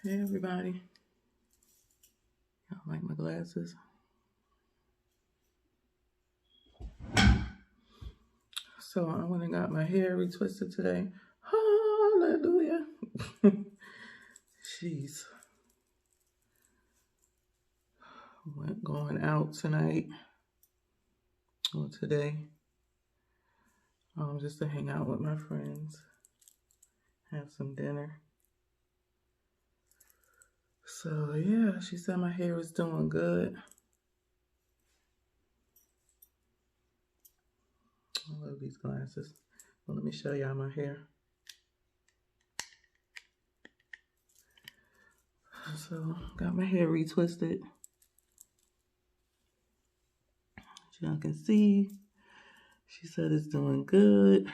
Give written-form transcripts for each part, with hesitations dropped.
Hey everybody, y'all like my glasses? So I went and got my hair retwisted today. Hallelujah. Jeez. Going out tonight or today just to hang out with my friends, have some dinner. So yeah, she said my hair is doing good. I love these glasses. Well, let me show y'all my hair. So got my hair retwisted. As y'all can see, she said it's doing good.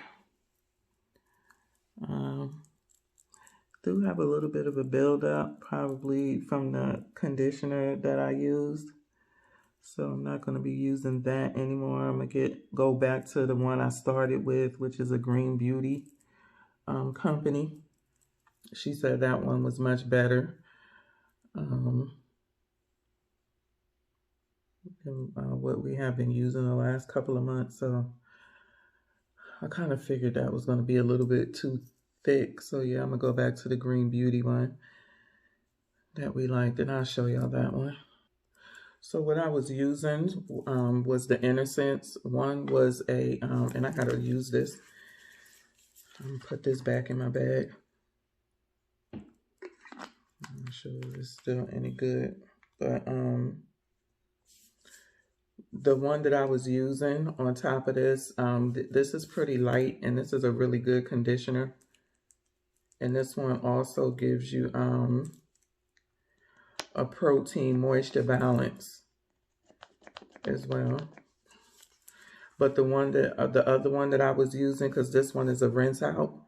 Do have a little bit of a buildup, probably from the conditioner that I used. So I'm not going to be using that anymore. I'm going to go back to the one I started with, which is a Green Beauty company. She said that one was much better than what we have been using the last couple of months. So I kind of figured that was going to be a little bit too thick. So yeah, I'm going to go back to the Green Beauty one that we liked, and I'll show y'all that one. So what I was using was the Innocence. One was a, and I gotta use this. Put this back in my bag. I'm not sure if it's still any good, but the one that I was using on top of this, this is pretty light, and this is a really good conditioner. And this one also gives you a protein moisture balance as well. But the one that the other one that I was using, because this one is a rinse out,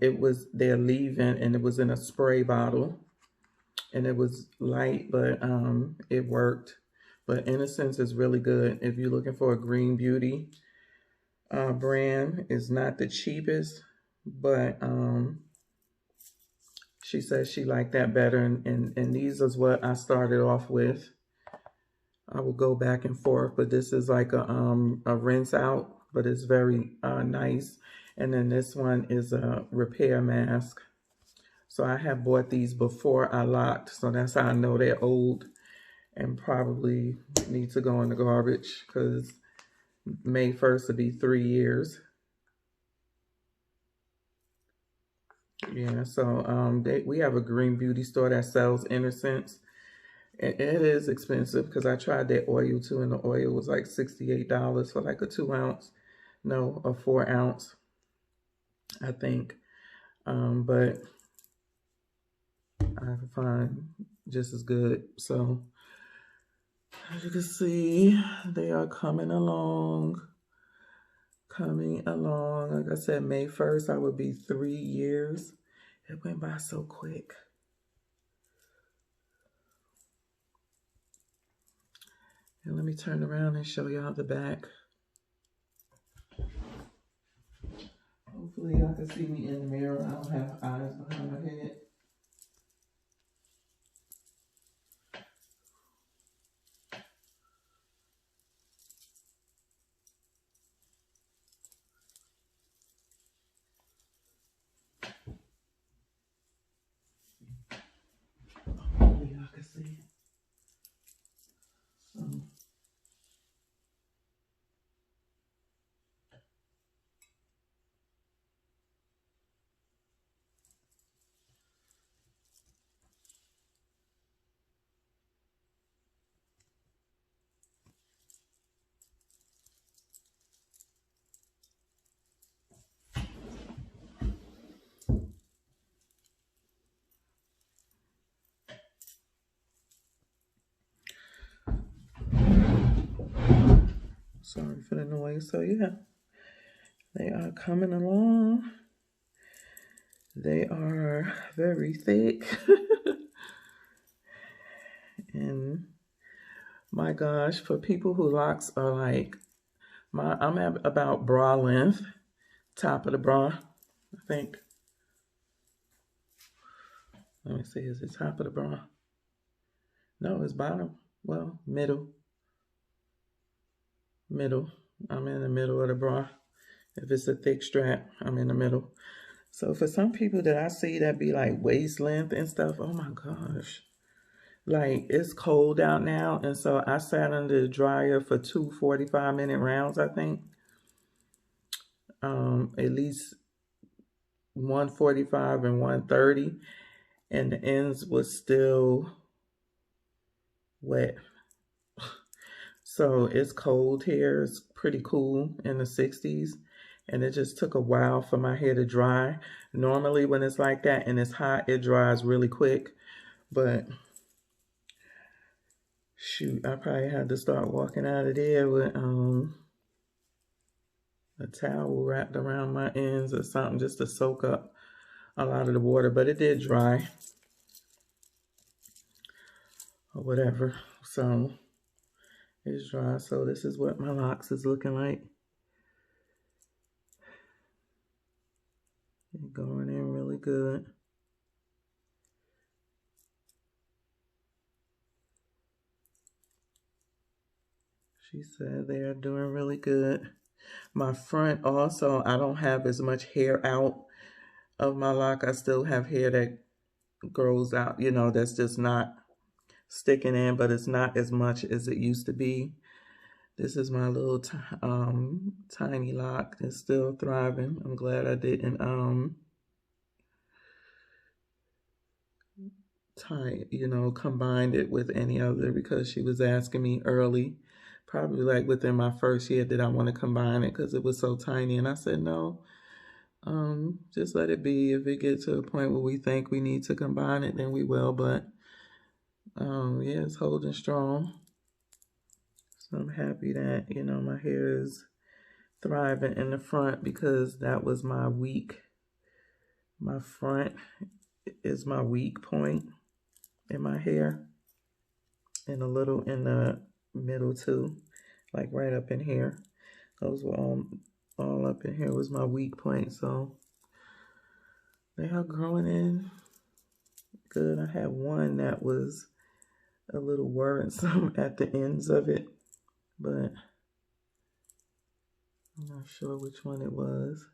it was their leave-in, and it was in a spray bottle, and it was light, but it worked. But Innocence is really good if you're looking for a Green Beauty brand. It's not the cheapest, but she says she liked that better, and these is what I started off with. I will go back and forth, but this is like a rinse out, but it's very nice. And then this one is a repair mask. So I have bought these before I locked, so that's how I know they're old and probably need to go in the garbage, because May 1st will be 3 years. Yeah, so we have a Green Beauty store that sells Innocence. It is expensive, because I tried their oil too, and the oil was like $68 for like a 2 ounce, no, a 4 ounce, I think. But I can find just as good. So as you can see, they are coming along. Like I said, May 1st, I would be 3 years. It went by so quick. And let me turn around and show y'all the back. Hopefully y'all can see me in the mirror. I don't have eyes behind my head. Hopefully y'all can see. Sorry for the noise. So yeah, they are coming along. They are very thick. And my gosh, for people who locks are like, I'm at about bra length, top of the bra, I think. Let me see, is it top of the bra? No, it's bottom. Well, middle. Middle. I'm in the middle of the bra. If it's a thick strap, I'm in the middle. So for some people that I see that be like waist length and stuff, oh my gosh. Like, it's cold out now, and so I sat under the dryer for 2 45-minute rounds, I think. At least 145 and 130, and the ends was still wet. So it's cold here. It's pretty cool in the 60s, and it just took a while for my hair to dry. Normally when it's like that and it's hot, it dries really quick, but shoot, I probably had to start walking out of there with a towel wrapped around my ends or something just to soak up a lot of the water, but it did dry or whatever. So it's dry. So this is what my locks is looking like. Going in really good. She said they are doing really good. My front also, I don't have as much hair out of my lock. I still have hair that grows out, you know, that's just not sticking in, but it's not as much as it used to be. This is my little tiny lock. It's still thriving. I'm glad I didn't combined it with any other, because she was asking me early, probably like within my first year, did I want to combine it because it was so tiny, and I said no. Just let it be. If it gets to a point where we think we need to combine it, then we will, but yeah, it's holding strong. So I'm happy that, you know, my hair is thriving in the front, because that was my front is my weak point in my hair, and a little in the middle too, like right up in here. Those were all up in here was my weak point. So they are growing in good. I had one that was a little worrisome at the ends of it, but I'm not sure which one it was.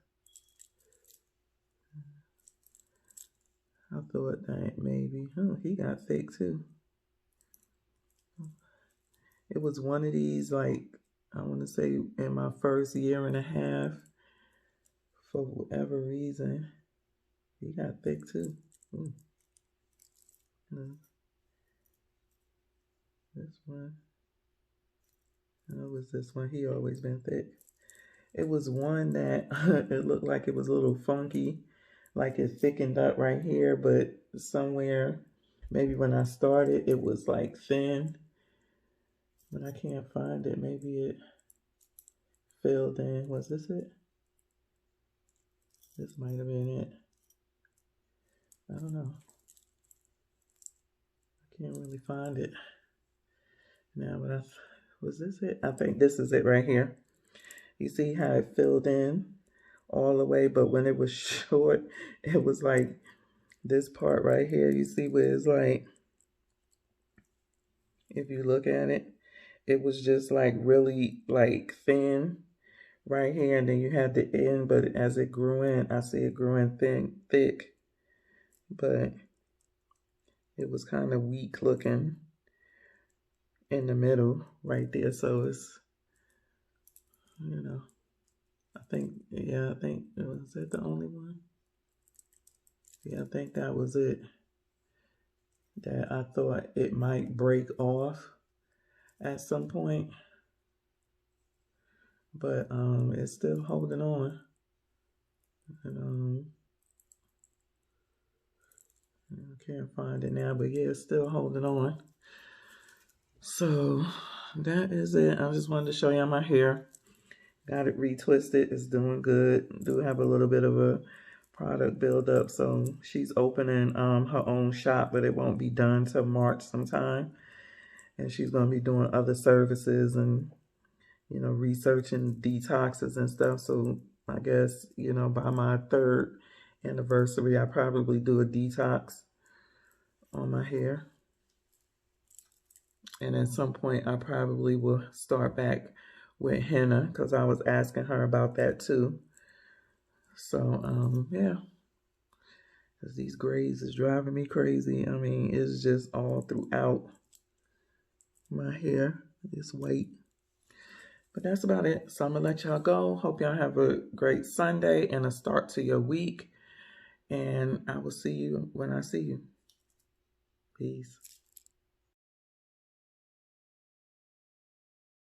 I thought that maybe, oh, he got thick too. It was one of these, like, I want to say in my first year and a half, for whatever reason, he got thick too. Ooh. This one. It was this one. He always been thick. It was one that it looked like it was a little funky, like it thickened up right here, but somewhere, maybe when I started, it was like thin, but I can't find it. Maybe it filled in. Was this it? This might have been it. I don't know. I can't really find it now, but was this it? I think this is it right here. You see how it filled in all the way, but when it was short, it was like this part right here. You see where it's like, if you look at it, it was just like really like thin right here, and then you had the end, but as it grew in, I see it grew in thick, but it was kind of weak looking in the middle right there. So it's, you know, I think was that the only one? Yeah, I think that was it. That I thought it might break off at some point, but it's still holding on. And I can't find it now, but yeah, it's still holding on. So that is it. I just wanted to show y'all my hair. Got it retwisted. It's doing good. Do have a little bit of a product buildup. So she's opening her own shop, but it won't be done till March sometime. And she's going to be doing other services and, you know, researching detoxes and stuff. So I guess, you know, by my 3rd anniversary, I probably do a detox on my hair. And at some point, I probably will start back with henna because I was asking her about that too. So, yeah. Because these grays is driving me crazy. I mean, it's just all throughout my hair, this white. But that's about it. So I'm going to let y'all go. Hope y'all have a great Sunday and a start to your week. And I will see you when I see you. Peace.